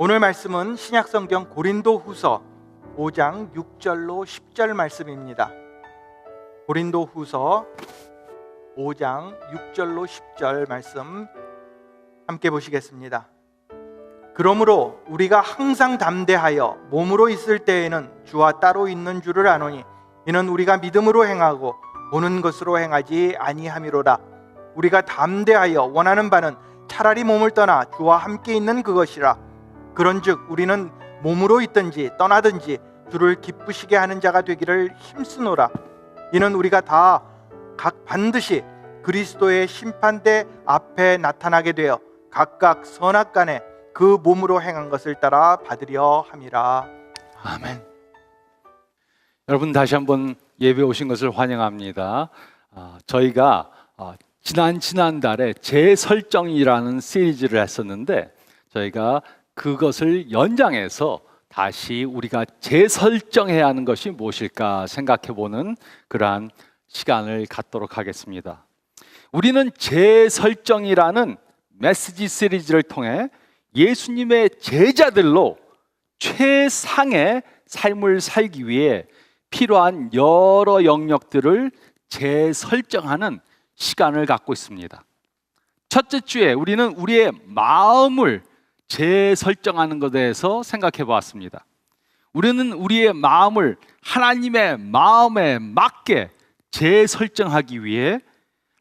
오늘 말씀은 신약성경 고린도후서 5장 6절로 10절 말씀입니다. 고린도후서 5장 6절로 10절 말씀 함께 보시겠습니다. 그러므로 우리가 항상 담대하여 몸으로 있을 때에는 주와 따로 있는 줄을 아노니 이는 우리가 믿음으로 행하고 보는 것으로 행하지 아니함이로라. 우리가 담대하여 원하는 바는 차라리 몸을 떠나 주와 함께 있는 그것이라. 그런즉 우리는 몸으로 있든지 떠나든지 주를 기쁘시게 하는 자가 되기를 힘쓰노라. 이는 우리가 다 각 반드시 그리스도의 심판대 앞에 나타나게 되어 각각 선악간에 그 몸으로 행한 것을 따라 받으려 함이라. 아멘. 여러분 다시 한번 예배 오신 것을 환영합니다. 저희가 지난달에 재설정이라는 시리즈를 했었는데 저희가 그것을 연장해서 다시 우리가 재설정해야 하는 것이 무엇일까 생각해보는 그러한 시간을 갖도록 하겠습니다. 우리는 재설정이라는 메시지 시리즈를 통해 예수님의 제자들로 최상의 삶을 살기 위해 필요한 여러 영역들을 재설정하는 시간을 갖고 있습니다. 첫째 주에 우리는 우리의 마음을 재설정하는 것에 대해서 생각해 보았습니다. 우리는 우리의 마음을 하나님의 마음에 맞게 재설정하기 위해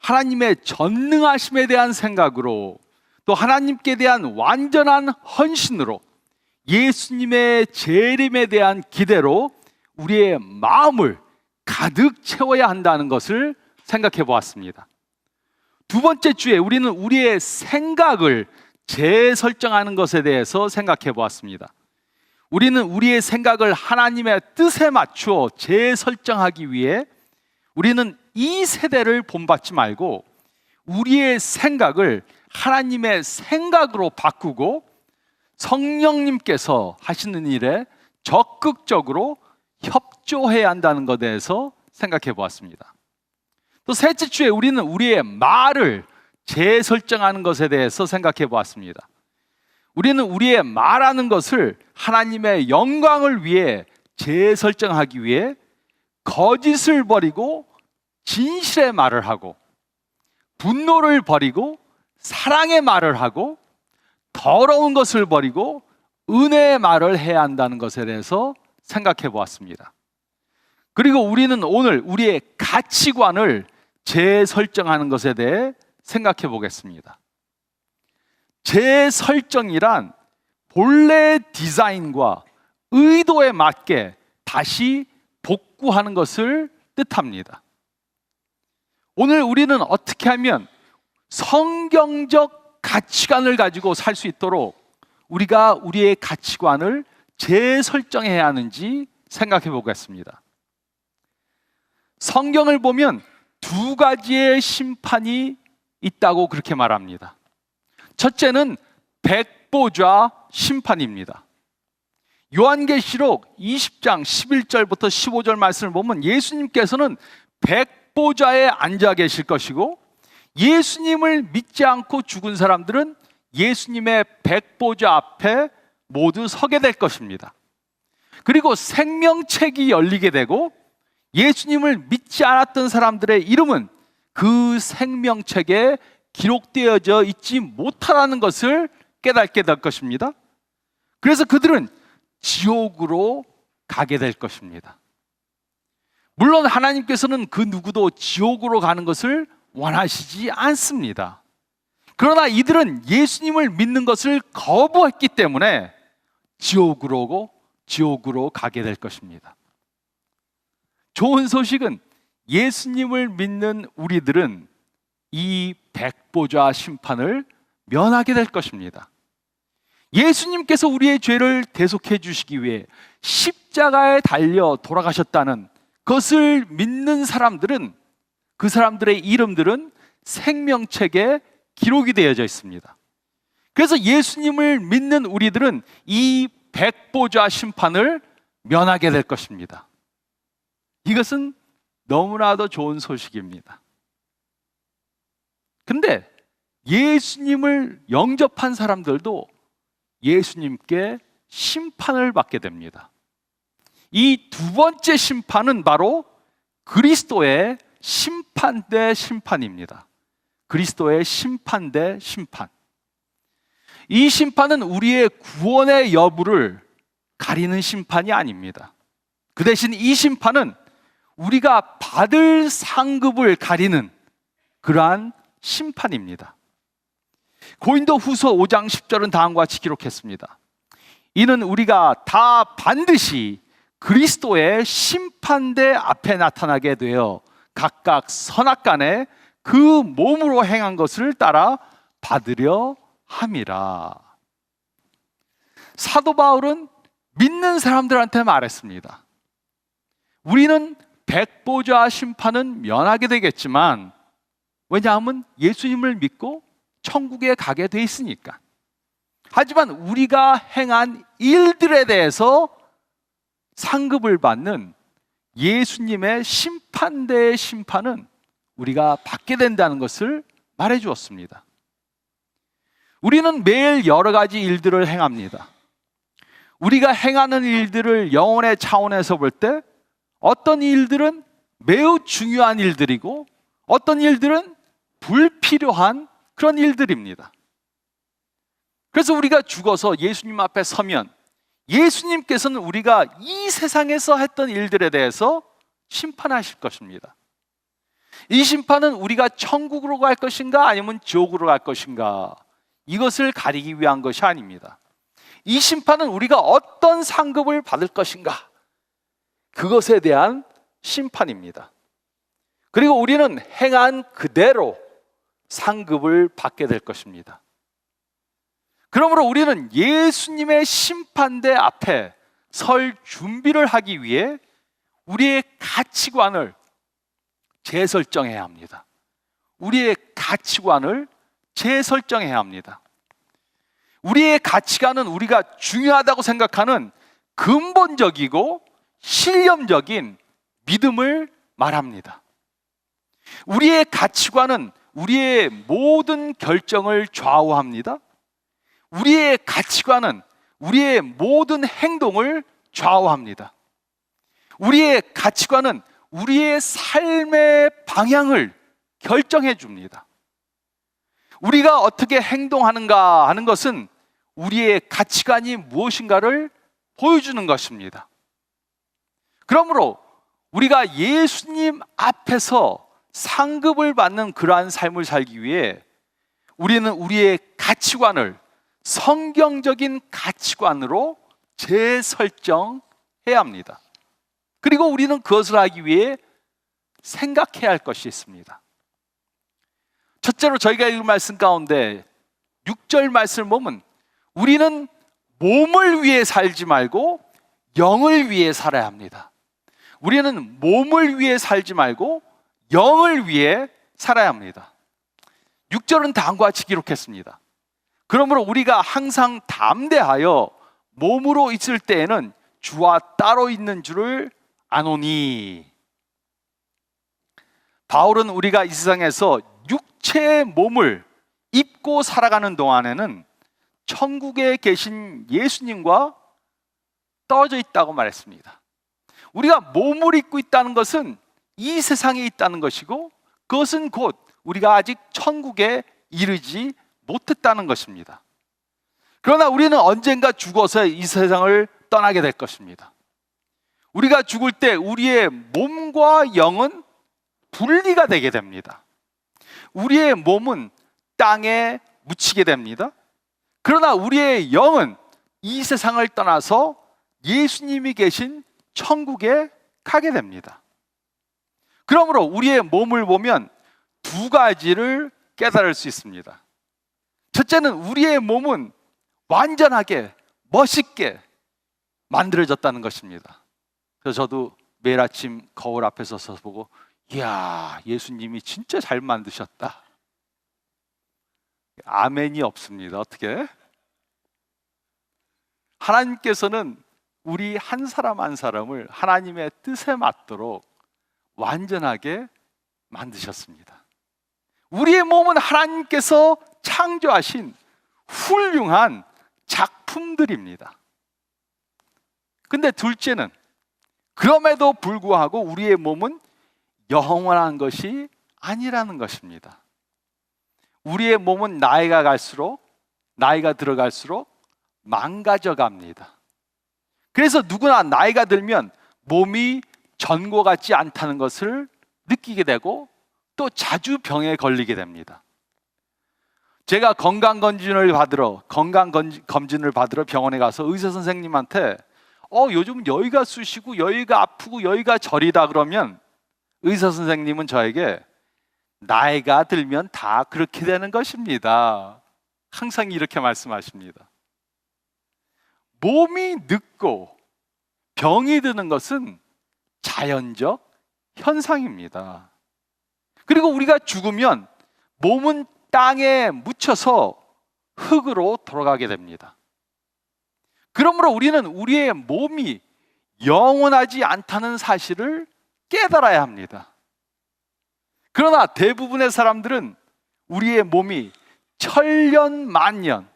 하나님의 전능하심에 대한 생각으로 또 하나님께 대한 완전한 헌신으로 예수님의 재림에 대한 기대로 우리의 마음을 가득 채워야 한다는 것을 생각해 보았습니다. 두 번째 주에 우리는 우리의 생각을 재설정하는 것에 대해서 생각해 보았습니다. 우리는 우리의 생각을 하나님의 뜻에 맞추어 재설정하기 위해 우리는 이 세대를 본받지 말고 우리의 생각을 하나님의 생각으로 바꾸고 성령님께서 하시는 일에 적극적으로 협조해야 한다는 것에 대해서 생각해 보았습니다. 또 셋째 주에 우리는 우리의 말을 재설정하는 것에 대해서 생각해 보았습니다. 우리는 우리의 말하는 것을 하나님의 영광을 위해 재설정하기 위해 거짓을 버리고 진실의 말을 하고 분노를 버리고 사랑의 말을 하고 더러운 것을 버리고 은혜의 말을 해야 한다는 것에 대해서 생각해 보았습니다. 그리고 우리는 오늘 우리의 가치관을 재설정하는 것에 대해 생각해 보겠습니다. 재설정이란 본래의 디자인과 의도에 맞게 다시 복구하는 것을 뜻합니다. 오늘 우리는 어떻게 하면 성경적 가치관을 가지고 살 수 있도록 우리가 우리의 가치관을 재설정해야 하는지 생각해 보겠습니다. 성경을 보면 두 가지의 심판이 있다고 그렇게 말합니다. 첫째는 백보좌 심판입니다. 요한계시록 20장 11절부터 15절 말씀을 보면 예수님께서는 백보좌에 앉아 계실 것이고 예수님을 믿지 않고 죽은 사람들은 예수님의 백보좌 앞에 모두 서게 될 것입니다. 그리고 생명책이 열리게 되고 예수님을 믿지 않았던 사람들의 이름은 그 생명책에 기록되어져 있지 못하다는 것을 깨닫게 될 것입니다. 그래서 그들은 지옥으로 가게 될 것입니다. 물론 하나님께서는 그 누구도 지옥으로 가는 것을 원하시지 않습니다. 그러나 이들은 예수님을 믿는 것을 거부했기 때문에 지옥으로 가게 될 것입니다. 좋은 소식은 예수님을 믿는 우리들은 이 백보좌 심판을 면하게 될 것입니다. 예수님께서 우리의 죄를 대속해 주시기 위해 십자가에 달려 돌아가셨다는 그것을 믿는 사람들은 그 사람들의 이름들은 생명책에 기록이 되어져 있습니다. 그래서 예수님을 믿는 우리들은 이 백보좌 심판을 면하게 될 것입니다. 이것은 너무나도 좋은 소식입니다. 근데 예수님을 영접한 사람들도 예수님께 심판을 받게 됩니다. 이 두 번째 심판은 바로 그리스도의 심판 대 심판입니다. 그리스도의 심판 대 심판. 이 심판은 우리의 구원의 여부를 가리는 심판이 아닙니다. 그 대신 이 심판은 우리가 받을 상급을 가리는 그러한 심판입니다. 고린도 후서 5장 10절은 다음과 같이 기록했습니다. 이는 우리가 다 반드시 그리스도의 심판대 앞에 나타나게 되어 각각 선악간에 그 몸으로 행한 것을 따라 받으려 함이라. 사도 바울은 믿는 사람들한테 말했습니다. 우리는 백보자 심판은 면하게 되겠지만, 왜냐하면 예수님을 믿고 천국에 가게 돼 있으니까. 하지만 우리가 행한 일들에 대해서 상급을 받는 예수님의 심판대의 심판은 우리가 받게 된다는 것을 말해 주었습니다. 우리는 매일 여러 가지 일들을 행합니다. 우리가 행하는 일들을 영혼의 차원에서 볼 때 어떤 일들은 매우 중요한 일들이고 어떤 일들은 불필요한 그런 일들입니다. 그래서 우리가 죽어서 예수님 앞에 서면 예수님께서는 우리가 이 세상에서 했던 일들에 대해서 심판하실 것입니다. 이 심판은 우리가 천국으로 갈 것인가 아니면 지옥으로 갈 것인가, 이것을 가리기 위한 것이 아닙니다. 이 심판은 우리가 어떤 상급을 받을 것인가, 그것에 대한 심판입니다. 그리고 우리는 행한 그대로 상급을 받게 될 것입니다. 그러므로 우리는 예수님의 심판대 앞에 설 준비를 하기 위해 우리의 가치관을 재설정해야 합니다. 우리의 가치관을 재설정해야 합니다. 우리의 가치관은 우리가 중요하다고 생각하는 근본적이고 신념적인 믿음을 말합니다. 우리의 가치관은 우리의 모든 결정을 좌우합니다. 우리의 가치관은 우리의 모든 행동을 좌우합니다. 우리의 가치관은 우리의 삶의 방향을 결정해 줍니다. 우리가 어떻게 행동하는가 하는 것은 우리의 가치관이 무엇인가를 보여주는 것입니다. 그러므로 우리가 예수님 앞에서 상급을 받는 그러한 삶을 살기 위해 우리는 우리의 가치관을 성경적인 가치관으로 재설정해야 합니다. 그리고 우리는 그것을 하기 위해 생각해야 할 것이 있습니다. 첫째로 저희가 읽은 말씀 가운데 6절 말씀을 보면 우리는 몸을 위해 살지 말고 영을 위해 살아야 합니다. 우리는 몸을 위해 살지 말고 영을 위해 살아야 합니다. 6절은 다음과 같이 기록했습니다. 그러므로 우리가 항상 담대하여 몸으로 있을 때에는 주와 따로 있는 줄을 아노니. 바울은 우리가 이 세상에서 육체의 몸을 입고 살아가는 동안에는 천국에 계신 예수님과 떨어져 있다고 말했습니다. 우리가 몸을 입고 있다는 것은 이 세상에 있다는 것이고, 그것은 곧 우리가 아직 천국에 이르지 못했다는 것입니다. 그러나 우리는 언젠가 죽어서 이 세상을 떠나게 될 것입니다. 우리가 죽을 때 우리의 몸과 영은 분리가 되게 됩니다. 우리의 몸은 땅에 묻히게 됩니다. 그러나 우리의 영은 이 세상을 떠나서 예수님이 계신 천국에 가게 됩니다. 그러므로 우리의 몸을 보면 두 가지를 깨달을 수 있습니다. 첫째는 우리의 몸은 완전하게 멋있게 만들어졌다는 것입니다. 그래서 저도 매일 아침 거울 앞에 서서 보고, 이야, 예수님이 진짜 잘 만드셨다. 아멘이 없습니다. 어떻게? 하나님께서는 우리 한 사람 한 사람을 하나님의 뜻에 맞도록 완전하게 만드셨습니다. 우리의 몸은 하나님께서 창조하신 훌륭한 작품 품들입니다. 근데 둘째는 그럼에도 불구하고 우리의 몸은 영원한 것이 아니라는 것입니다. 우리의 몸은 나이가 들어갈수록 망가져 갑니다. 그래서 누구나 나이가 들면 몸이 전과 같지 않다는 것을 느끼게 되고 또 자주 병에 걸리게 됩니다. 제가 건강검진을 받으러 병원에 가서 의사 선생님한테 요즘 여기가 쑤시고 여기가 아프고 여기가 저리다 그러면 의사 선생님은 저에게 나이가 들면 다 그렇게 되는 것입니다. 항상 이렇게 말씀하십니다. 몸이 늙고 병이 드는 것은 자연적 현상입니다. 그리고 우리가 죽으면 몸은 땅에 묻혀서 흙으로 돌아가게 됩니다. 그러므로 우리는 우리의 몸이 영원하지 않다는 사실을 깨달아야 합니다. 그러나 대부분의 사람들은 우리의 몸이 천년 만년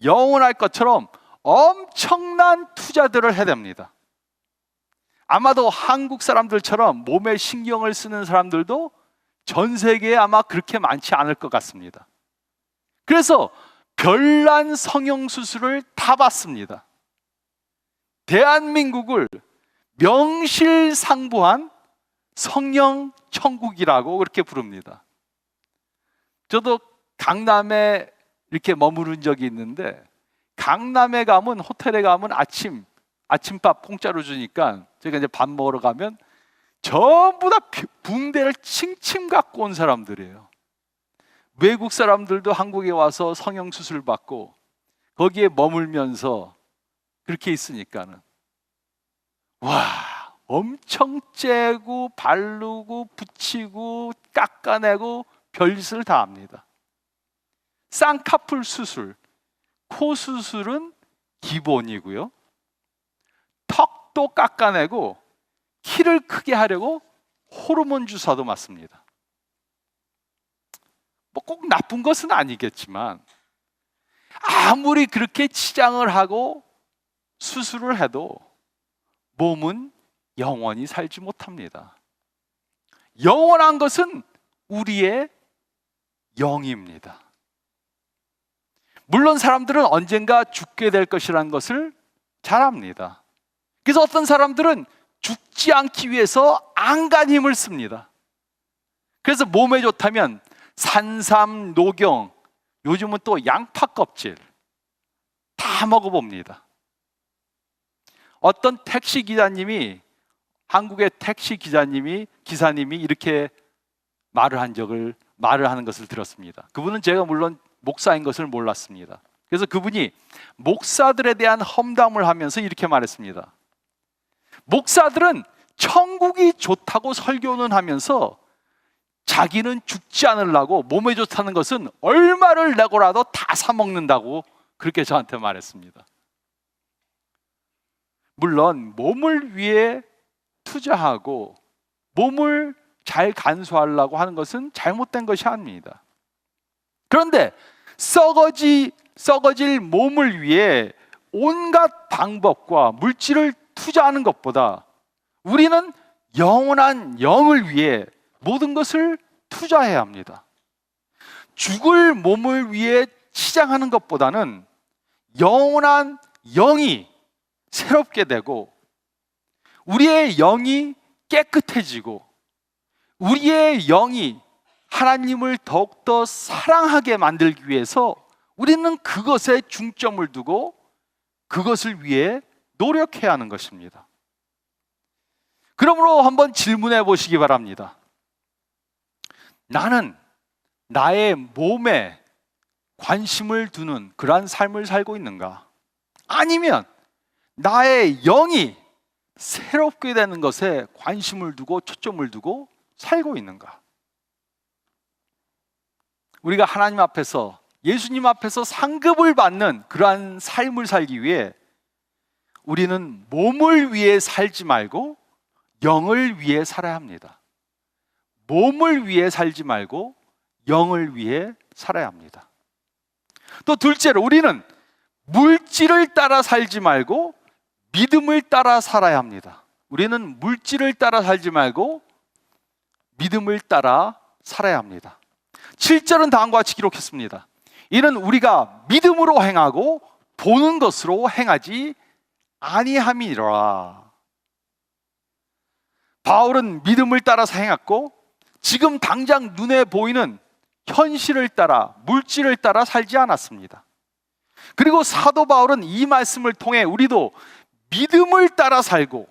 영원할 것처럼 엄청난 투자들을 해야 됩니다. 아마도 한국 사람들처럼 몸에 신경을 쓰는 사람들도 전 세계에 아마 그렇게 많지 않을 것 같습니다. 그래서 별난 성형수술을 다 받습니다. 대한민국을 명실상부한 성형천국이라고 그렇게 부릅니다. 저도 강남에 이렇게 머무른 적이 있는데 강남에 가면 호텔에 가면 아침밥 공짜로 주니까 제가 이제 밥 먹으러 가면 전부 다 붕대를 칭칭 갖고 온 사람들이에요. 외국 사람들도 한국에 와서 성형수술 받고 거기에 머물면서 그렇게 있으니까는 와, 엄청 째고 바르고 붙이고 깎아내고 별짓을 다 합니다. 쌍꺼풀 수술, 코 수술은 기본이고요. 턱도 깎아내고 키를 크게 하려고 호르몬 주사도 맞습니다. 뭐 꼭 나쁜 것은 아니겠지만 아무리 그렇게 치장을 하고 수술을 해도 몸은 영원히 살지 못합니다. 영원한 것은 우리의 영입니다. 물론 사람들은 언젠가 죽게 될 것이라는 것을 잘 압니다. 그래서 어떤 사람들은 죽지 않기 위해서 안간힘을 씁니다. 그래서 몸에 좋다면 산삼, 녹용, 요즘은 또 양파 껍질 다 먹어봅니다. 어떤 택시 기사님이 한국의 택시 기사님이 이렇게 말을 하는 것을 들었습니다. 그분은 제가 물론 목사인 것을 몰랐습니다. 그래서 그분이 목사들에 대한 험담을 하면서 이렇게 말했습니다. 목사들은 천국이 좋다고 설교는 하면서 자기는 죽지 않으려고 몸에 좋다는 것은 얼마를 내고라도 다 사 먹는다고 그렇게 저한테 말했습니다. 물론 몸을 위해 투자하고 몸을 잘 간수하려고 하는 것은 잘못된 것이 아닙니다. 그런데 썩어질 몸을 위해 온갖 방법과 물질을 투자하는 것보다 우리는 영원한 영을 위해 모든 것을 투자해야 합니다. 죽을 몸을 위해 치장하는 것보다는 영원한 영이 새롭게 되고 우리의 영이 깨끗해지고 우리의 영이 하나님을 더욱더 사랑하게 만들기 위해서 우리는 그것에 중점을 두고 그것을 위해 노력해야 하는 것입니다. 그러므로 한번 질문해 보시기 바랍니다. 나는 나의 몸에 관심을 두는 그러한 삶을 살고 있는가? 아니면 나의 영이 새롭게 되는 것에 관심을 두고 초점을 두고 살고 있는가? 우리가 하나님 앞에서 예수님 앞에서 상급을 받는 그러한 삶을 살기 위해 우리는 몸을 위해 살지 말고 영을 위해 살아야 합니다. 몸을 위해 살지 말고 영을 위해 살아야 합니다. 또 둘째로 우리는 물질을 따라 살지 말고 믿음을 따라 살아야 합니다. 우리는 물질을 따라 살지 말고 믿음을 따라 살아야 합니다. 7절은 다음과 같이 기록했습니다. 이는 우리가 믿음으로 행하고 보는 것으로 행하지 아니함이라. 바울은 믿음을 따라서 행했고 지금 당장 눈에 보이는 현실을 따라, 물질을 따라 살지 않았습니다. 그리고 사도 바울은 이 말씀을 통해 우리도 믿음을 따라 살고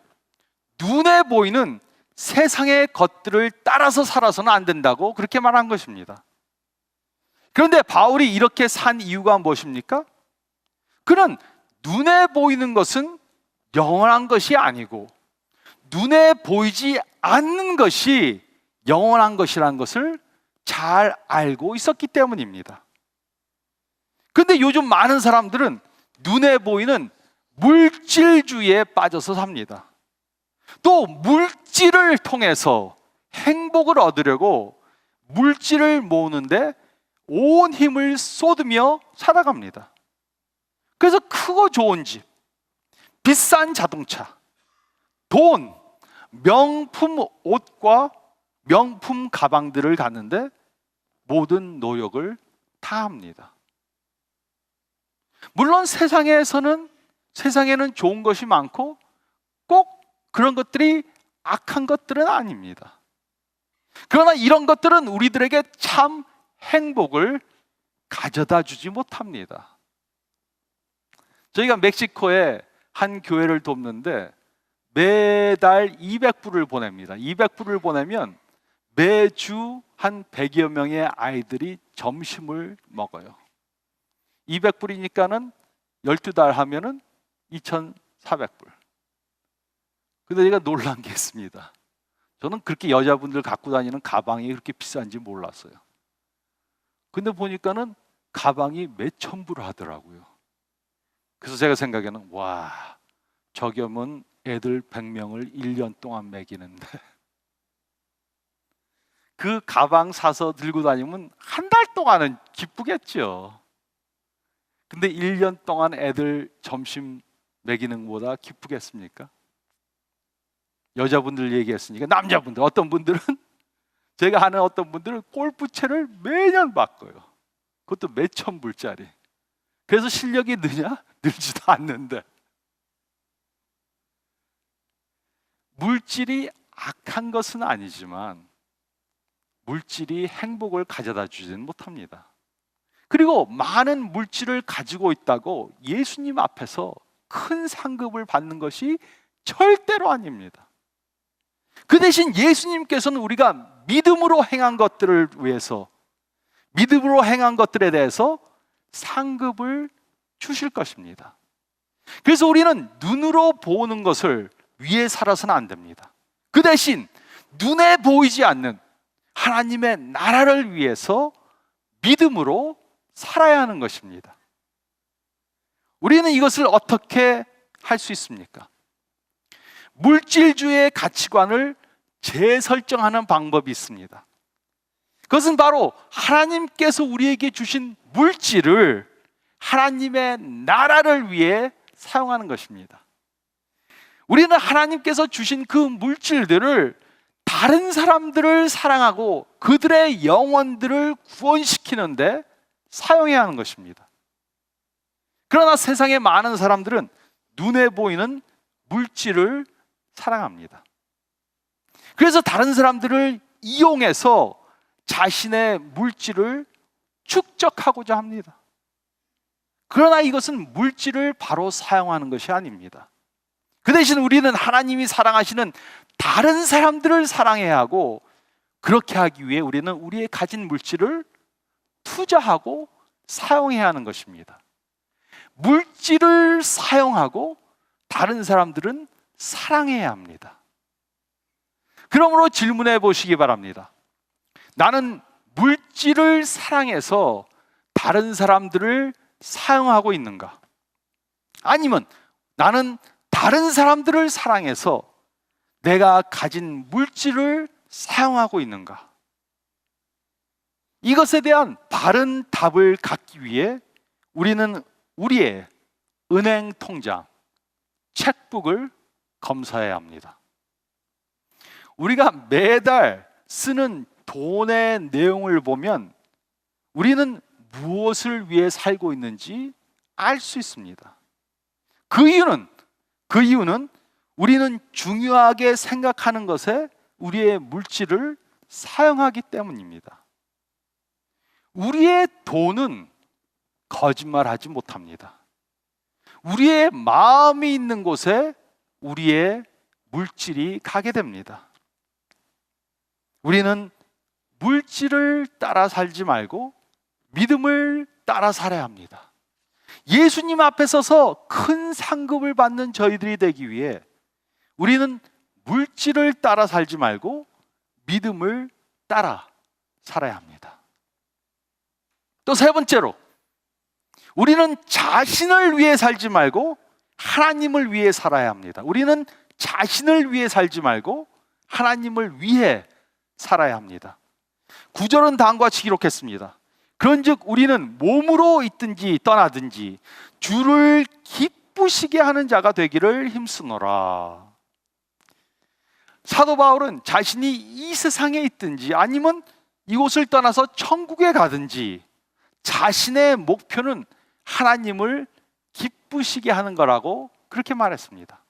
눈에 보이는 세상의 것들을 따라서 살아서는 안 된다고 그렇게 말한 것입니다. 그런데 바울이 이렇게 산 이유가 무엇입니까? 그는 눈에 보이는 것은 영원한 것이 아니고 눈에 보이지 않는 것이 영원한 것이라는 것을 잘 알고 있었기 때문입니다. 그런데 요즘 많은 사람들은 눈에 보이는 물질주의에 빠져서 삽니다. 또 물질을 통해서 행복을 얻으려고 물질을 모으는데 온 힘을 쏟으며 살아갑니다. 그래서 크고 좋은 집, 비싼 자동차, 돈, 명품 옷과 명품 가방들을 갖는데 모든 노력을 다 합니다. 물론 세상에는 좋은 것이 많고 꼭 그런 것들이 악한 것들은 아닙니다. 그러나 이런 것들은 우리들에게 참 행복을 가져다 주지 못합니다. 저희가 멕시코에 한 교회를 돕는데 매달 200불을 보냅니다. 200불을 보내면 매주 한 100여 명의 아이들이 점심을 먹어요. 200불이니까는 12달 하면은 2,400불. 근데 제가 놀란 게 있습니다. 저는 그렇게 여자분들 갖고 다니는 가방이 그렇게 비싼지 몰랐어요. 근데 보니까는 가방이 몇천 불 하더라고요. 그래서 제가 생각에는 와, 저겸은 애들 100명을 1년 동안 먹이는데 그 가방 사서 들고 다니면 한 달 동안은 기쁘겠죠. 근데 1년 동안 애들 점심 먹이는 것보다 기쁘겠습니까? 여자분들 얘기했으니까 남자분들, 어떤 분들은 제가 아는 어떤 분들은 골프채를 매년 바꿔요. 그것도 몇천 불짜리. 그래서 실력이 느냐? 늘지도 않는데. 물질이 악한 것은 아니지만 물질이 행복을 가져다 주지는 못합니다. 그리고 많은 물질을 가지고 있다고 예수님 앞에서 큰 상급을 받는 것이 절대로 아닙니다. 그 대신 예수님께서는 우리가 믿음으로 행한 것들을 위해서, 믿음으로 행한 것들에 대해서 상급을 주실 것입니다. 그래서 우리는 눈으로 보는 것을 위해 살아서는 안 됩니다. 그 대신 눈에 보이지 않는 하나님의 나라를 위해서 믿음으로 살아야 하는 것입니다. 우리는 이것을 어떻게 할 수 있습니까? 물질주의의 가치관을 재설정하는 방법이 있습니다. 그것은 바로 하나님께서 우리에게 주신 물질을 하나님의 나라를 위해 사용하는 것입니다. 우리는 하나님께서 주신 그 물질들을 다른 사람들을 사랑하고 그들의 영혼들을 구원시키는데 사용해야 하는 것입니다. 그러나 세상의 많은 사람들은 눈에 보이는 물질을 사랑합니다. 그래서 다른 사람들을 이용해서 자신의 물질을 축적하고자 합니다. 그러나 이것은 물질을 바로 사용하는 것이 아닙니다. 그 대신 우리는 하나님이 사랑하시는 다른 사람들을 사랑해야 하고, 그렇게 하기 위해 우리는 우리의 가진 물질을 투자하고 사용해야 하는 것입니다. 물질을 사용하고 다른 사람들은 사랑해야 합니다. 그러므로 질문해 보시기 바랍니다. 나는 물질을 사랑해서 다른 사람들을 사용하고 있는가? 아니면 나는 다른 사람들을 사랑해서 내가 가진 물질을 사용하고 있는가? 이것에 대한 바른 답을 갖기 위해 우리는 우리의 은행 통장, 책북을 검사해야 합니다. 우리가 매달 쓰는 돈의 내용을 보면 우리는 무엇을 위해 살고 있는지 알 수 있습니다. 그 이유는 우리는 중요하게 생각하는 것에 우리의 물질을 사용하기 때문입니다. 우리의 돈은 거짓말하지 못합니다. 우리의 마음이 있는 곳에 우리의 물질이 가게 됩니다. 우리는 물질을 따라 살지 말고 믿음을 따라 살아야 합니다. 예수님 앞에 서서 큰 상급을 받는 저희들이 되기 위해 우리는 물질을 따라 살지 말고 믿음을 따라 살아야 합니다. 또 세 번째로, 우리는 자신을 위해 살지 말고 하나님을 위해 살아야 합니다. 우리는 자신을 위해 살지 말고 하나님을 위해 살아야 합니다. 9절은 다음과 같이 기록했습니다. 그런즉 우리는 몸으로 있든지 떠나든지 주를 기쁘시게 하는 자가 되기를 힘쓰노라. 사도 바울은 자신이 이 세상에 있든지 아니면 이곳을 떠나서 천국에 가든지 자신의 목표는 하나님을 기쁘시게 하는 거라고 그렇게 말했습니다.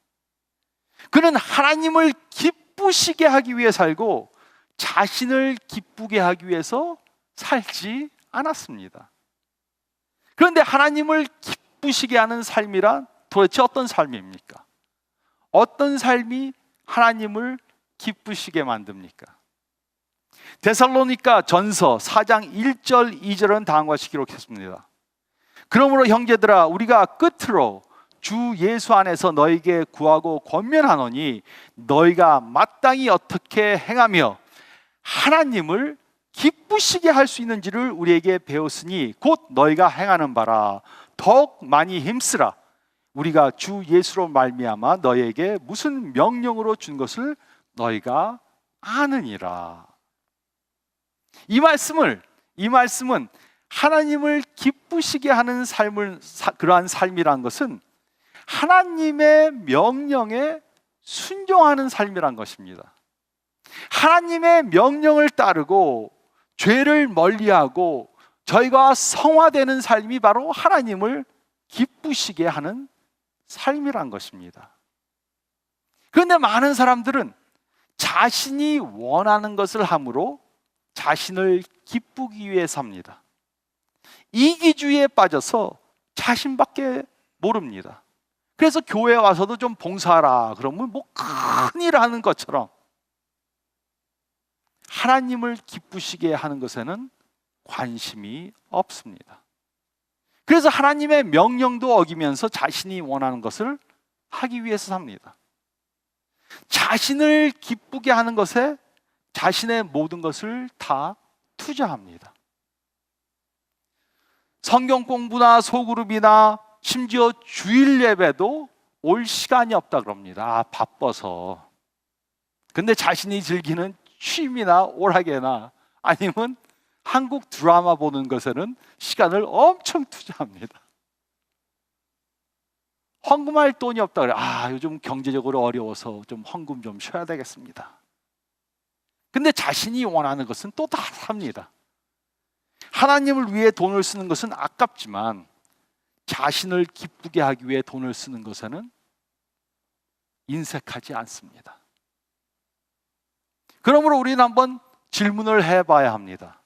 그는 하나님을 기쁘시게 하기 위해 살고 자신을 기쁘게 하기 위해서 살지 않았습니다. 그런데 하나님을 기쁘시게 하는 삶이란 도대체 어떤 삶입니까? 어떤 삶이 하나님을 기쁘시게 만듭니까? 데살로니가 전서 4장 1절 2절은 다음과 같이 기록했습니다. 그러므로 형제들아 우리가 끝으로 주 예수 안에서 너에게 구하고 권면하노니 너희가 마땅히 어떻게 행하며 하나님을 기쁘시게 할 수 있는지를 우리에게 배웠으니 곧 너희가 행하는 바라. 더욱 많이 힘쓰라. 우리가 주 예수로 말미암아 너희에게 무슨 명령으로 준 것을 너희가 아느니라. 이 말씀은 하나님을 기쁘시게 하는 삶을, 그러한 삶이란 것은 하나님의 명령에 순종하는 삶이란 것입니다. 하나님의 명령을 따르고 죄를 멀리하고 저희가 성화되는 삶이 바로 하나님을 기쁘시게 하는 삶이란 것입니다. 그런데 많은 사람들은 자신이 원하는 것을 함으로 자신을 기쁘기 위해 삽니다. 이기주의에 빠져서 자신밖에 모릅니다. 그래서 교회에 와서도 좀 봉사하라 그러면 뭐 큰일 하는 것처럼 하나님을 기쁘시게 하는 것에는 관심이 없습니다. 그래서 하나님의 명령도 어기면서 자신이 원하는 것을 하기 위해서 삽니다. 자신을 기쁘게 하는 것에 자신의 모든 것을 다 투자합니다. 성경 공부나 소그룹이나 심지어 주일 예배도 올 시간이 없다 그럽니다. 바빠서. 근데 자신이 즐기는 취미나 오락이나 아니면 한국 드라마 보는 것에는 시간을 엄청 투자합니다. 헌금할 돈이 없다 그래. 요즘 경제적으로 어려워서 좀 헌금 좀 쉬어야 되겠습니다. 근데 자신이 원하는 것은 또 다 삽니다. 하나님을 위해 돈을 쓰는 것은 아깝지만 자신을 기쁘게 하기 위해 돈을 쓰는 것에는 인색하지 않습니다. 그러므로 우리는 한번 질문을 해봐야 합니다.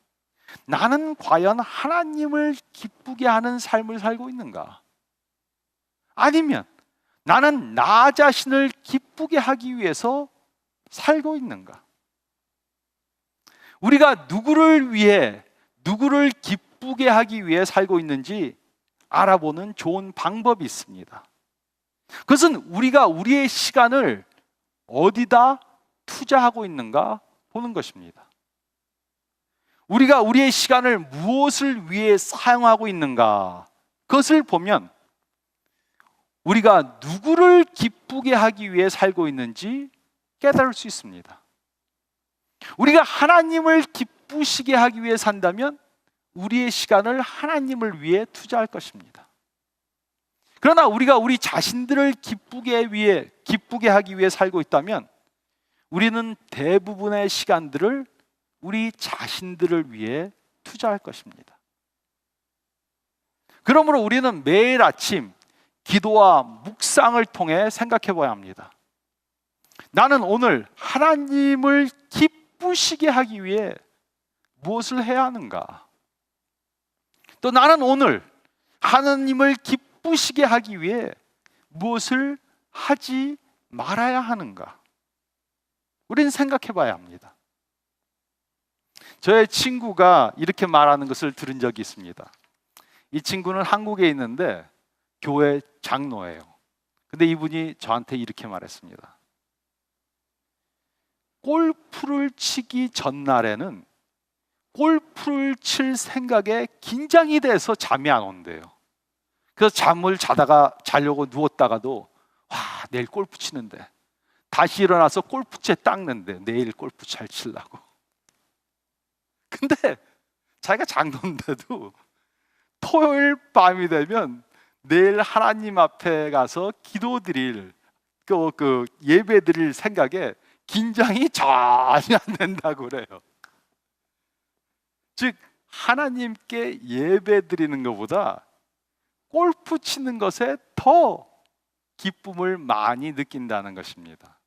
나는 과연 하나님을 기쁘게 하는 삶을 살고 있는가? 아니면 나는 나 자신을 기쁘게 하기 위해서 살고 있는가? 우리가 누구를 위해, 누구를 기쁘게 하기 위해 살고 있는지 알아보는 좋은 방법이 있습니다. 그것은 우리가 우리의 시간을 어디다 투자하고 있는가 보는 것입니다. 우리가 우리의 시간을 무엇을 위해 사용하고 있는가, 그것을 보면 우리가 누구를 기쁘게 하기 위해 살고 있는지 깨달을 수 있습니다. 우리가 하나님을 기쁘시게 하기 위해 산다면 우리의 시간을 하나님을 위해 투자할 것입니다. 그러나 우리가 우리 자신들을 기쁘게 하기 위해 살고 있다면 우리는 대부분의 시간들을 우리 자신들을 위해 투자할 것입니다. 그러므로 우리는 매일 아침 기도와 묵상을 통해 생각해 봐야 합니다. 나는 오늘 하나님을 기쁘시게 하기 위해 무엇을 해야 하는가? 또 나는 오늘 하나님을 기쁘시게 하기 위해 무엇을 하지 말아야 하는가? 우리는 생각해 봐야 합니다. 저의 친구가 이렇게 말하는 것을 들은 적이 있습니다. 이 친구는 한국에 있는데 교회 장로예요. 근데 이분이 저한테 이렇게 말했습니다. 골프를 치기 전날에는 골프를 칠 생각에 긴장이 돼서 잠이 안 온대요. 그래서 잠을 자려고 누웠다가도 내일 골프 치는데 다시 일어나서 골프채 닦는데 내일 골프 잘 치려고. 근데 자기가 장로인데도 토요일 밤이 되면 내일 하나님 앞에 가서 기도드릴 그 예배드릴 생각에 긴장이 전혀 안 된다고 그래요. 즉 하나님께 예배드리는 것보다 골프 치는 것에 더 기쁨을 많이 느낀다는 것입니다.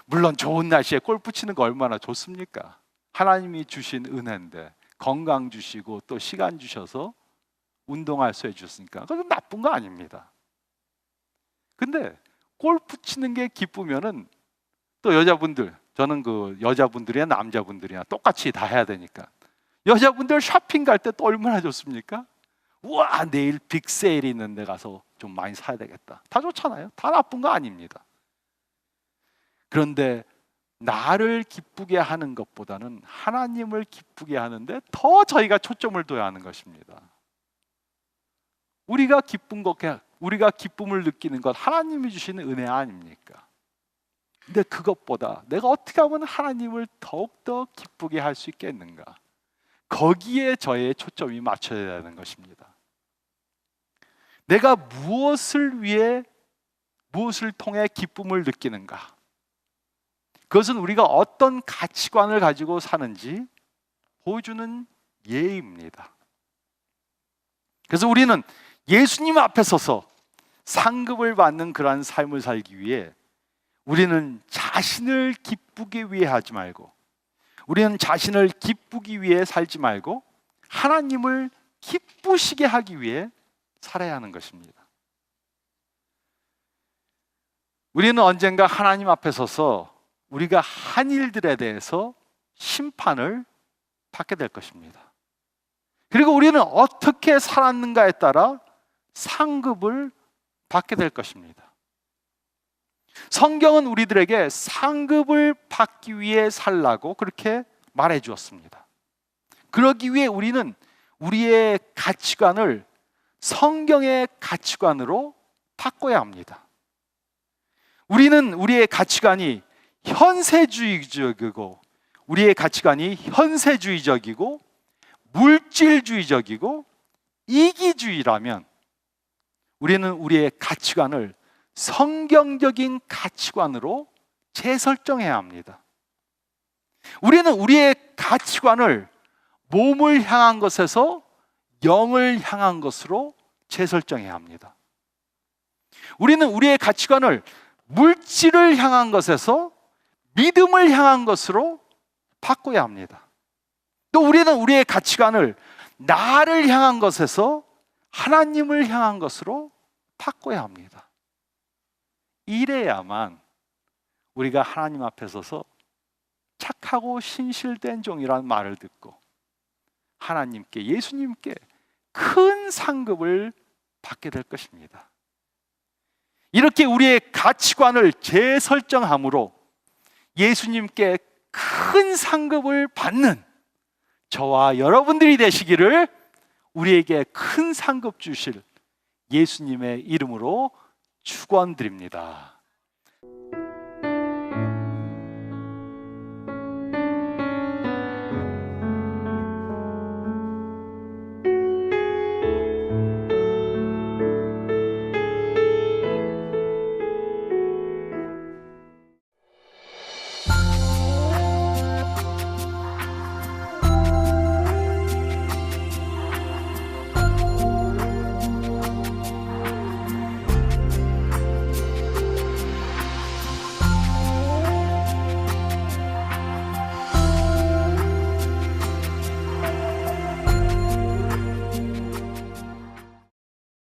물론 좋은 날씨에 골프 치는 거 얼마나 좋습니까? 하나님이 주신 은혜인데 건강 주시고 또 시간 주셔서 운동할 수 해주셨으니까 그건 나쁜 거 아닙니다. 근데 골프 치는 게 기쁘면은 또 여자분들, 저는 그 여자분들이나 남자분들이나 똑같이 다 해야 되니까 여자분들 쇼핑 갈 때 또 얼마나 좋습니까? 우와, 내일 빅세일이 있는데 가서 좀 많이 사야 되겠다. 다 좋잖아요. 다 나쁜 거 아닙니다. 그런데 나를 기쁘게 하는 것보다는 하나님을 기쁘게 하는데 더 저희가 초점을 둬야 하는 것입니다. 우리가 기쁨을 느끼는 것 하나님이 주시는 은혜 아닙니까? 근데 그것보다 내가 어떻게 하면 하나님을 더욱더 기쁘게 할 수 있겠는가? 거기에 저의 초점이 맞춰야 되는 것입니다. 내가 무엇을 통해 기쁨을 느끼는가? 그것은 우리가 어떤 가치관을 가지고 사는지 보여주는 예입니다. 그래서 우리는 예수님 앞에 서서 상급을 받는 그러한 삶을 살기 위해 우리는 자신을 기쁘기 위해 하지 말고, 우리는 자신을 기쁘기 위해 살지 말고 하나님을 기쁘시게 하기 위해 살아야 하는 것입니다. 우리는 언젠가 하나님 앞에 서서 우리가 한 일들에 대해서 심판을 받게 될 것입니다. 그리고 우리는 어떻게 살았는가에 따라 상급을 받게 될 것입니다. 성경은 우리들에게 상급을 받기 위해 살라고 그렇게 말해 주었습니다. 그러기 위해 우리는 우리의 가치관을 성경의 가치관으로 바꿔야 합니다. 우리는 우리의 가치관이 현세주의적이고 물질주의적이고 이기주의라면 우리는 우리의 가치관을 성경적인 가치관으로 재설정해야 합니다. 우리는 우리의 가치관을 몸을 향한 것에서 영을 향한 것으로 재설정해야 합니다. 우리는 우리의 가치관을 물질을 향한 것에서 믿음을 향한 것으로 바꿔야 합니다. 또 우리는 우리의 가치관을 나를 향한 것에서 하나님을 향한 것으로 바꿔야 합니다. 이래야만 우리가 하나님 앞에 서서 착하고 신실된 종이라는 말을 듣고 하나님께, 예수님께 큰 상급을 받게 될 것입니다. 이렇게 우리의 가치관을 재설정함으로 예수님께 큰 상급을 받는 저와 여러분들이 되시기를 우리에게 큰 상급 주실 예수님의 이름으로 축원드립니다.